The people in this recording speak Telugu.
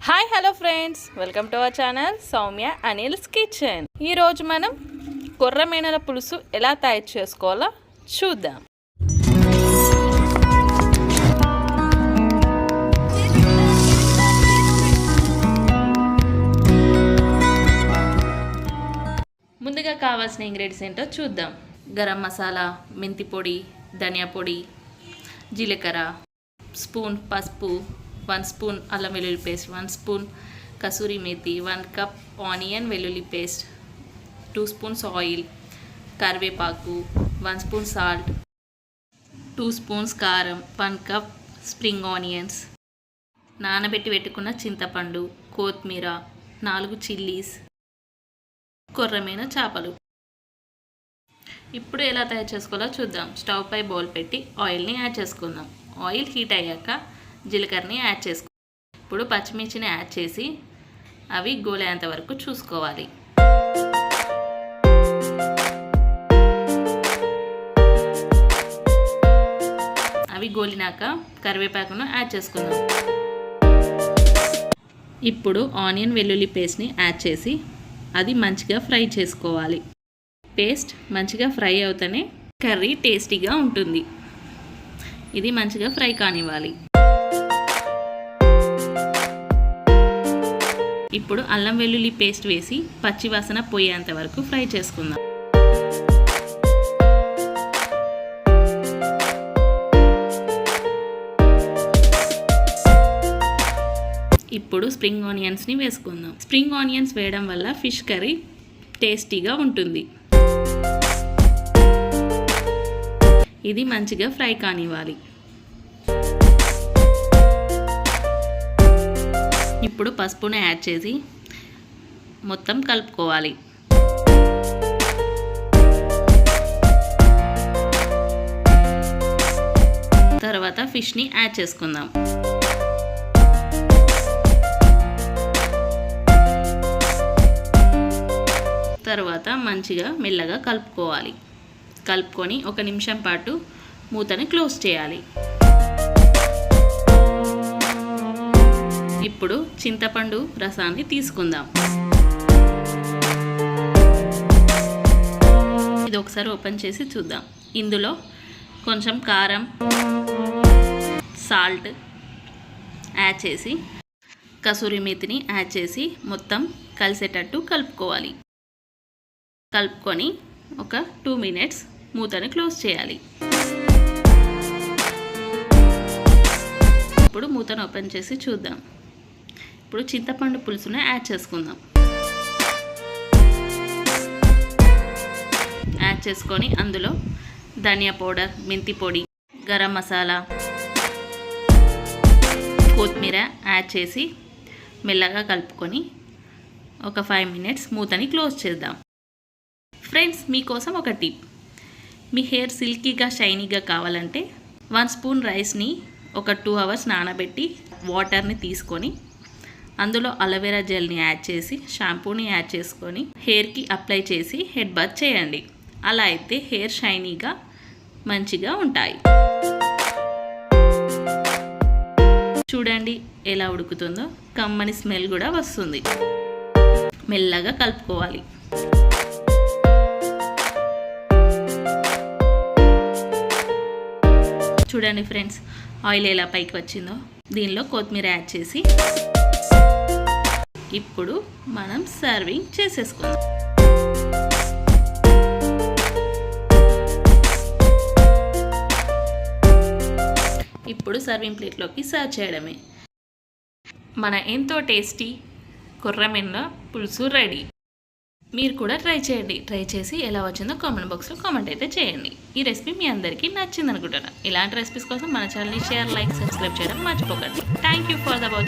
Hi hello friends, welcome to our channel Soumya Anil's kitchen. ఈరోజు మనం కొర్రమీనల పులుసు ఎలా తయారు చేసుకోవాలో చూద్దాం. ముందుగా కావాల్సిన ఇంగ్రీడియంట్స్ ఏంటో చూద్దాం. గరం మసాలా, మెంతి పొడి, ధనియా పొడి, జీలకర్ర, స్పూన్ పసుపు, 1 స్పూన్ అల్లం వెల్లుల్లి paste, 1 spoon kasuri methi, 1 cup onion వెల్లుల్లి పేస్ట్, 2 స్పూన్స్ ఆయిల్, కరివేపాకు, 1 స్పూన్ సాల్ట్, 2 స్పూన్స్ కారం, 1 కప్ స్ప్రింగ్ ఆనియన్స్, నానబెట్టి పెట్టుకున్న చింతపండు, కొత్తిమీర, 4 చిల్లీస్, కొర్రమీన చేపలు. ఇప్పుడు ఎలా తయారు చేసుకోవాలో చూద్దాం. స్టవ్ పై బౌల్ పెట్టి ఆయిల్ని యాడ్ చేసుకుందాం. ఆయిల్ హీట్ అయ్యాక జీలకర్రని యాడ్ చేసుకో. ఇప్పుడు పచ్చిమిర్చిని యాడ్ చేసి అవి గోలేంత వరకు చూసుకోవాలి. అవి గోలినాక కరివేపాకును యాడ్ చేసుకుందాం. ఇప్పుడు ఆనియన్ వెల్లుల్లి పేస్ట్ని యాడ్ చేసి అది మంచిగా ఫ్రై చేసుకోవాలి. పేస్ట్ మంచిగా ఫ్రై అవుతూనే కర్రీ టేస్టీగా ఉంటుంది. ఇది మంచిగా ఫ్రై కానివ్వాలి. ఇప్పుడు అల్లం వెల్లుల్లి పేస్ట్ వేసి పచ్చి వాసన పోయేంత వరకు ఫ్రై చేసుకుందాం. ఇప్పుడు స్ప్రింగ్ ఆనియన్స్ని వేసుకుందాం. స్ప్రింగ్ ఆనియన్స్ వేయడం వల్ల ఫిష్ కర్రీ టేస్టీగా ఉంటుంది. ఇది మంచిగా ఫ్రై కానివ్వాలి. ఇప్పుడు పసుపుని యాడ్ చేసి మొత్తం కలుపుకోవాలి. తర్వాత ఫిష్ని యాడ్ చేసుకుందాం. తర్వాత మంచిగా మెల్లగా కలుపుకోవాలి. కలుపుకొని 1 నిమిషం పాటు మూతని క్లోజ్ చేయాలి. ఇప్పుడు చింతపండు రసాన్ని తీసుకుందాం. ఇది ఒకసారి ఓపెన్ చేసి చూద్దాం. ఇందులో కొంచెం కారం, సాల్ట్ యాడ్ చేసి కసూరి మేతిని యాడ్ చేసి మొత్తం కలిసేటట్టు కలుపుకోవాలి. కలుపుకొని ఒక 2 మినిట్స్ మూతని క్లోజ్ చేయాలి. ఇప్పుడు మూతను ఓపెన్ చేసి చూద్దాం. ఇప్పుడు చింతపండు పులుసుని యాడ్ చేసుకుందాం. యాడ్ చేసుకొని అందులో ధనియా పౌడర్, మెంతి పొడి, గరం మసాలా, కొత్తిమీర యాడ్ చేసి మెల్లగా కలుపుకొని ఒక 5 మినిట్స్ మూతని క్లోజ్ చేద్దాం. ఫ్రెండ్స్, మీకోసం ఒక టిప్. మీ హెయిర్ సిల్కీగా షైనీగా కావాలంటే 1 స్పూన్ రైస్ని ఒక 2 అవర్స్ నానబెట్టి వాటర్ని తీసుకొని అందులో అలోవెరా జెల్ని యాడ్ చేసి షాంపూని యాడ్ చేసుకొని హెయిర్కి అప్లై చేసి హెడ్ బాత్ చేయండి. అలా అయితే హెయిర్ షైనీగా మంచిగా ఉంటాయి. చూడండి ఎలా ఉడుకుతుందో. కమ్మని స్మెల్ కూడా వస్తుంది. మెల్లగా కలుపుకోవాలి. చూడండి ఫ్రెండ్స్, ఆయిల్ ఎలా పైకి వచ్చిందో. దీనిలో కొత్తిమీర యాడ్ చేసి ఇప్పుడు మనం సర్వింగ్ చేసేసుకుందాం. ఇప్పుడు సర్వింగ్ ప్లేట్లోకి సర్వ్ చేయడమే. మన ఎంతో టేస్టీ కొర్రమీన పులుసు రెడీ. మీరు కూడా ట్రై చేయండి. ట్రై చేసి ఎలా వచ్చిందో కామెంట్ బాక్స్లో కామెంట్ అయితే చేయండి. ఈ రెసిపీ మీ అందరికీ నచ్చింది అనుకుంటున్నాను. ఇలాంటి రెసిపీస్ కోసం మన ఛానల్ని షేర్, లైక్, సబ్స్క్రైబ్ చేయడం మర్చిపోకండి. Thank you for the watching.